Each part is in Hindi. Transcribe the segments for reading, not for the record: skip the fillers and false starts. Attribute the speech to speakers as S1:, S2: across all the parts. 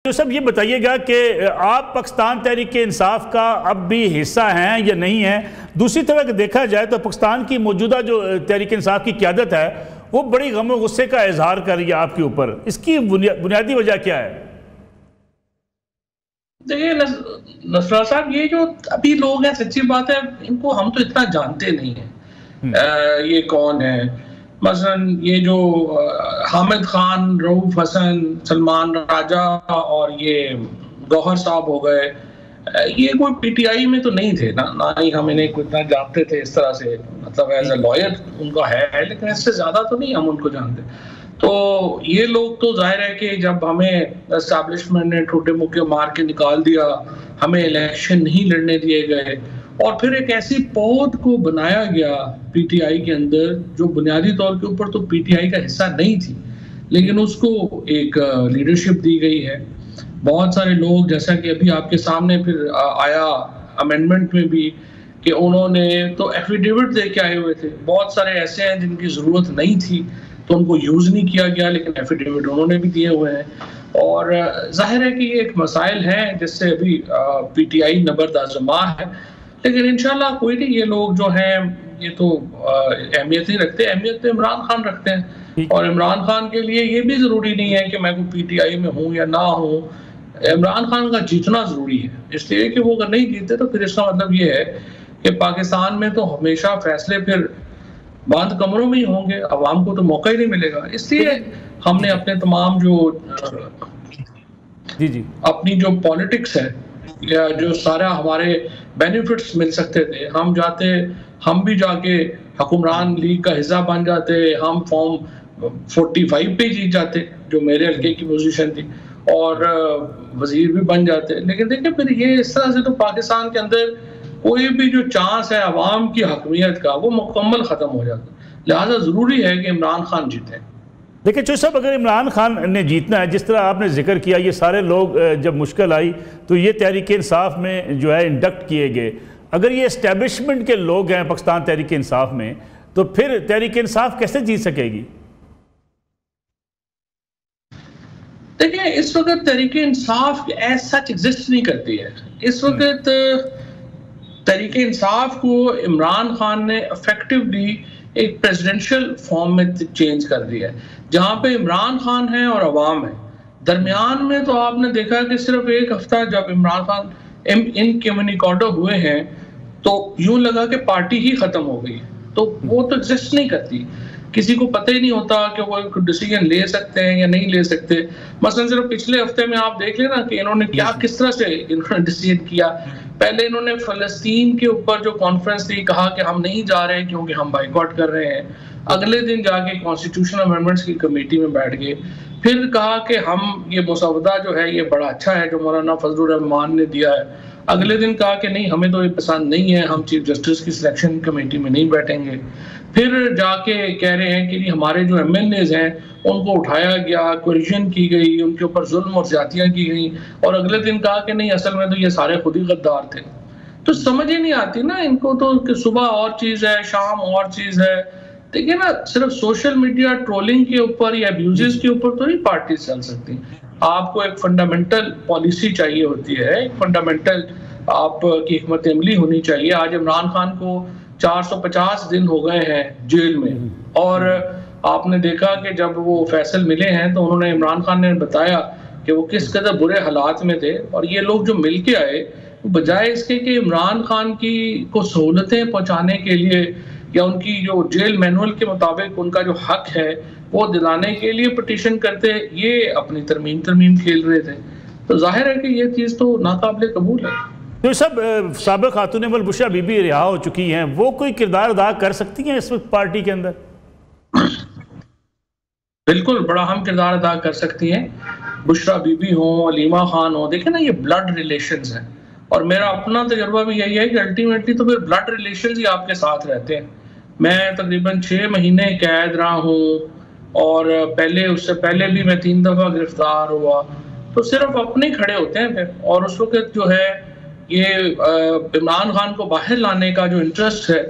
S1: तो सब ये बताइएगा कि आप पाकिस्तान तहरीक इंसाफ का अब भी हिस्सा हैं या नहीं हैं। दूसरी तरफ अगर देखा जाए तो पाकिस्तान की मौजूदा जो तहरीक इंसाफ की क़यादत है वो बड़ी गम और गुस्से का इजहार कर रही है आपके ऊपर, इसकी बुनियादी वजह क्या है?
S2: देखिए नसरा साहब, ये जो अभी लोग हैं, सच्ची बात है, इनको हम तो इतना जानते नहीं है ये कौन है। मसलन ये जो हामिद खान, रऊफ हसन, सलमान राजा और ये गौहर साहब हो गए, ये कोई पीटीआई में तो नहीं थे ना ही हम इन्हें कोई इतना जानते थे इस तरह से, मतलब एज ए लॉयर उनका है, लेकिन इससे ज्यादा तो नहीं हम उनको जानते। तो ये लोग तो जाहिर है कि जब हमें एस्टैब्लिशमेंट ने ठोटे मुक्के मार के निकाल दिया, हमें इलेक्शन नहीं लड़ने दिए गए और फिर एक ऐसी पौध को बनाया गया पीटीआई के अंदर जो बुनियादी तौर के ऊपर तो पीटीआई का हिस्सा नहीं थी, लेकिन उसको एक लीडरशिप दी गई है। बहुत सारे लोग, जैसा कि अभी आपके सामने फिर आया अमेंडमेंट में भी, कि उन्होंने तो एफिडेविट दे के आए हुए थे। बहुत सारे ऐसे हैं जिनकी ज़रूरत नहीं थी तो उनको यूज़ नहीं किया गया, लेकिन एफिडेविट उन्होंने भी दिए हुए हैं। और जाहिर है कि ये एक मसाइल है जिससे अभी पीटीआई नबरदाज़मा है, लेकिन इंशाल्लाह कोई नहीं, ये लोग जो हैं ये तो अहमियत नहीं रखते, अहमियत तो इमरान खान रखते हैं। और इमरान खान के लिए ये भी ज़रूरी नहीं है कि मैं कोई पीटीआई में हूँ या ना हूँ, इमरान खान का जीतना ज़रूरी है, इसलिए कि वो अगर नहीं जीते तो फिर इसका मतलब ये है कि पाकिस्तान में तो हमेशा फैसले फिर बंद कमरों में ही होंगे, अवाम को तो मौका ही नहीं मिलेगा। इसलिए हमने अपने तमाम जो अपनी जो पॉलिटिक्स है या जो सारा हमारे बेनिफिट्स मिल सकते थे, हम भी जाके हुक्मरान लीग का हिस्सा बन जाते, हम फॉर्म 45 पे जीत जाते जो मेरे हल्के की पोजीशन थी, और वजीर भी बन जाते। लेकिन देखिए फिर ये इस तरह से तो पाकिस्तान के अंदर कोई भी जो चांस है अवाम की हकमियत का वो मुकम्मल ख़त्म हो जाता। लिहाजा ज़रूरी है कि इमरान खान जीते।
S1: देखिए चौधरी साहब, अगर इमरान खान ने जीतना है, जिस तरह आपने जिक्र किया, ये सारे लोग जब मुश्किल आई तो ये तहरीक इंसाफ में जो है इंडक्ट किए गए, अगर ये इस्टेब्लिशमेंट के लोग हैं पाकिस्तान तहरीक इंसाफ में, तो फिर तहरीक इंसाफ कैसे जीत सकेगी?
S2: देखिए इस वक्त Tehreek Insaf as such exist नहीं करती है। इस वक्त तहरीक इंसाफ को इमरान खान ने इफेक्टिवली एक प्रेसिडेंशियल फॉर्म में चेंज कर दिया है, जहां पे इमरान खान है और अवाम है। दरमियान में तो आपने देखा कि सिर्फ एक हफ्ता जब इमरान खान इनकम्युनिकेटो हुए हैं तो यूं लगा कि पार्टी ही खत्म हो गई, तो वो तो एग्जिस्ट नहीं करती। किसी को पता ही नहीं होता कि वो डिसीजन ले सकते हैं या नहीं ले सकते। मसलन सिर्फ पिछले हफ्ते में आप देख लेना कि इन्होंने किस तरह से इन्होंने डिसीजन किया। पहले इन्होंने फलस्तीन के ऊपर जो कॉन्फ्रेंस थी कहा कि हम नहीं जा रहे क्योंकि हम बाइकआउट कर रहे हैं। अगले दिन जाके कॉन्स्टिट्यूशनल अमेंडमेंट्स की कमेटी में बैठ गए, फिर कहा कि हम ये मसौदा जो है ये बड़ा अच्छा है जो मौलाना फजलुर रहमान ने दिया है। अगले दिन कहा कि नहीं, हमें तो ये पसंद नहीं है, हम चीफ जस्टिस की सिलेक्शन कमेटी में नहीं बैठेंगे। फिर जाके कह रहे हैं कि हमारे जो एमएलएज हैं उनको उठाया गया, कोरिजन की गई, उनके ऊपर जुल्म और ज्यादतियां की गई, और अगले दिन कहा कि नहीं असल में तो ये सारे खुद ही गद्दार थे। तो समझ ही नहीं आती ना इनको तो कि सुबह और चीज है, शाम और चीज है। देखिए ना, सिर्फ सोशल मीडिया ट्रोलिंग के ऊपर या अब्यूजेस के ऊपर तो नहीं पार्टी चल सकती। आपको एक फंडामेंटल पॉलिसी चाहिए होती है, एक फंडामेंटल आपकी हिकमत अमली होनी चाहिए। आज इमरान खान को 450 दिन हो गए हैं जेल में, और आपने देखा कि जब वो फैसल मिले हैं तो उन्होंने, इमरान खान ने बताया कि वो किस कदर बुरे हालात में थे, और ये लोग जो मिल के आए बजाय इसके कि इमरान खान की को सहूलतें पहुंचाने के लिए या उनकी जो जेल मैनुअल के मुताबिक उनका जो हक है वो दिलाने के लिए पिटीशन करते, ये अपनी तरमीम खेल रहे थे। तो जाहिर है कि ये चीज़ तो नाकाबिले कबूल है।
S1: तो सब साबिक़ खातून मुल्क बुशरा बीबी रिहा हो चुकी हैं, वो कोई किरदार अदा कर सकती हैं इस वक्त पार्टी के अंदर?
S2: बिल्कुल बड़ा अहम किरदार अदा कर सकती हैं। बुशरा बीबी हो, अलीमा खान हो, देखें ना ये ब्लड रिलेशंस हैं, और मेरा अपना तजुर्बा भी यही है कि अल्टीमेटली तो फिर ब्लड रिलेशंस ही आपके साथ रहते हैं। मैं तकरीबन 6 महीने कैद रहा हूँ, और उससे पहले भी मैं 3 दफ़ा गिरफ्तार हुआ, तो सिर्फ अपने खड़े होते हैं फिर। और उस वक्त जो है ये इमरान खान को बाहर लाने का जो इंटरेस्ट है,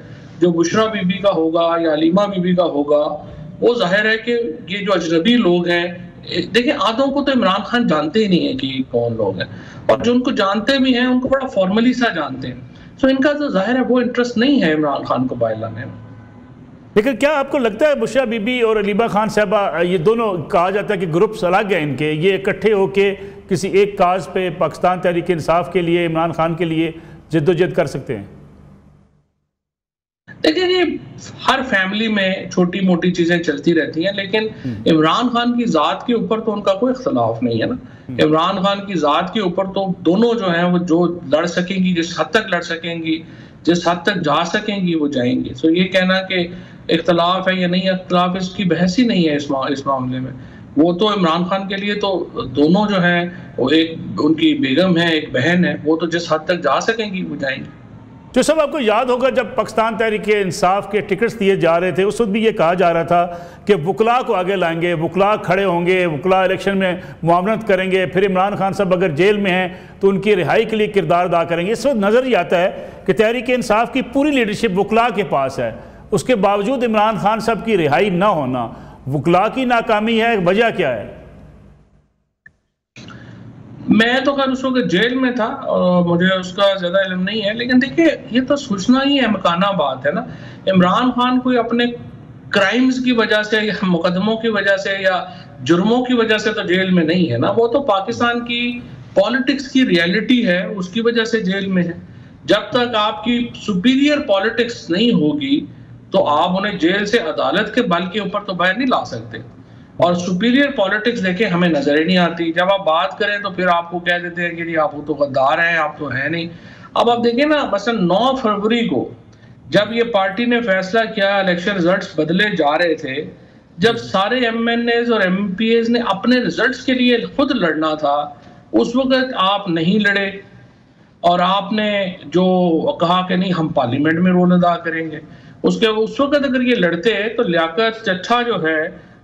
S2: जो बुशरा बीबी का होगा या अलीमा बीबी का होगा, वो जाहिर है कि ये जो अजनबी लोग हैं देखिए आधों को तो इमरान खान जानते ही नहीं है कि कौन लोग हैं, और जो उनको जानते भी हैं उनको बड़ा फॉर्मली सा जानते हैं। तो इनका तो जाहिर है वो इंटरेस्ट नहीं है इमरान खान को बाहर लाने में।
S1: लेकिन क्या आपको लगता है बुशरा बीबी और अलीबा खान साहबा, ये दोनों कहा जाता है कि ग्रुप्स अलग हैं इनके, ये इकट्ठे होके किसी एक काज पे पाकिस्तान तहरीक इंसाफ के लिए, इमरान खान के लिए जद्दोजहद कर सकते हैं?
S2: देखिए ये हर फैमिली में छोटी मोटी चीजें चलती रहती हैं, लेकिन इमरान खान की जात के ऊपर तो उनका कोई इख्तलाफ नहीं है ना। इमरान खान की जात के ऊपर तो दोनों जो हैं वो जो लड़ सकेंगी, जिस हद तक लड़ सकेंगी, जिस हद तक जा सकेंगी वो जाएंगी। तो ये कहना कि इख्तलाफ है या नहीं इख्तलाफ, इसकी बहस ही नहीं है इस मामले में। वो तो इमरान खान के लिए तो दोनों जो हैं वो, एक उनकी बेगम है, एक बहन है, वो तो जिस हद तक जा सकेंगी वो जाएंगी।
S1: जो सब आपको याद होगा जब पाकिस्तान तहरीक इंसाफ के टिकट्स दिए जा रहे थे, उस वक्त भी ये कहा जा रहा था कि वकला को आगे लाएंगे, वकला खड़े होंगे, वकला इलेक्शन में मुआवनत करेंगे, फिर इमरान खान साहब अगर जेल में हैं तो उनकी रिहाई के लिए किरदार अदा करेंगे। इस वक्त नज़र ही आता है कि तहरीक इंसाफ की पूरी लीडरशिप वकला के पास है, उसके बावजूद इमरान खान साहब की रिहाई ना होना, वकला की नाकामी है, वजह क्या है?
S2: मैं तो खैर उस वक्त जेल में था और मुझे उसका ज्यादा इल्म नहीं है, लेकिन देखिए ये तो सोचना ही अहमकाना बात है ना। इमरान खान कोई अपने क्राइम्स की वजह से या मुकदमों की वजह से या जुर्मों की वजह से तो जेल में नहीं है ना, वो तो पाकिस्तान की पॉलिटिक्स की रियलिटी है, उसकी वजह से जेल में है। जब तक आपकी सुपीरियर पॉलिटिक्स नहीं होगी तो आप उन्हें जेल से अदालत के बल के ऊपर तो बाहर नहीं ला सकते। और सुपीरियर पॉलिटिक्स देखें हमें नजर ही नहीं आती। जब आप बात करें तो फिर आपको कह देते हैं कि जी आप तो गद्दार हैं, आप तो है नहीं। अब आप देखें ना, मसलन 9 फरवरी को जब ये पार्टी ने फैसला किया, इलेक्शन रिजल्ट्स बदले जा रहे थे, जब सारे MNAs और MPAs ने अपने रिजल्ट्स के लिए खुद लड़ना था, उस वक्त आप नहीं लड़े और आपने जो कहा कि नहीं हम पार्लियामेंट में रोल अदा करेंगे। उस वक्त अगर ये लड़ते तो लियाकत चट्ठा जो है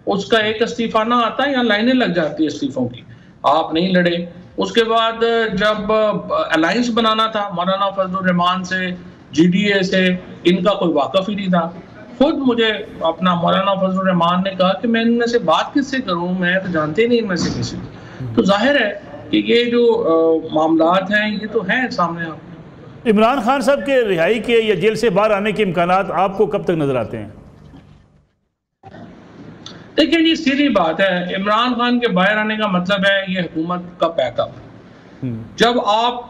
S2: उसका एक इस्तीफा ना आता, यहाँ लाइनें लग जाती है इस्तीफों की। आप नहीं लड़े। उसके बाद जब अलायंस बनाना था मौलाना फजलुर रहमान से, GDA से, इनका कोई वाकफ ही नहीं था। खुद मुझे अपना मौलाना फजलुर रहमान ने कहा कि मैं इनमें से बात किससे करूं, मैं तो जानते ही नहीं इनमें से किसी। तो जाहिर है कि ये जो मामलात हैं ये तो हैं सामने। आप
S1: इमरान खान साहब के रिहाई के या जेल से बाहर आने के इम्कानात आपको कब तक नजर आते हैं?
S2: देखिए जी सीधी बात है, इमरान खान के बाहर आने का मतलब है ये हुकूमत का पैकअप। जब आप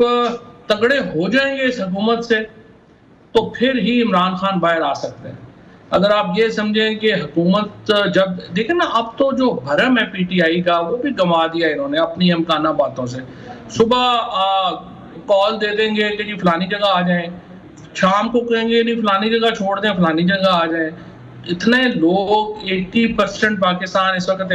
S2: तगड़े हो जाएंगे इस हुकूमत से तो फिर ही इमरान खान बाहर आ सकते हैं। अगर आप ये समझें कि हुकूमत जब देखें ना, अब तो जो भरम है PTI का वो भी गंवा दिया इन्होंने अपनी अमकाना बातों से। सुबह कॉल दे देंगे कि जी फलानी जगह आ जाएं, शाम को कहेंगे नहीं फलानी जगह छोड़ दें, फलानी जगह आ जाएं। इतने लोग 80% पाकिस्तान इस वक्त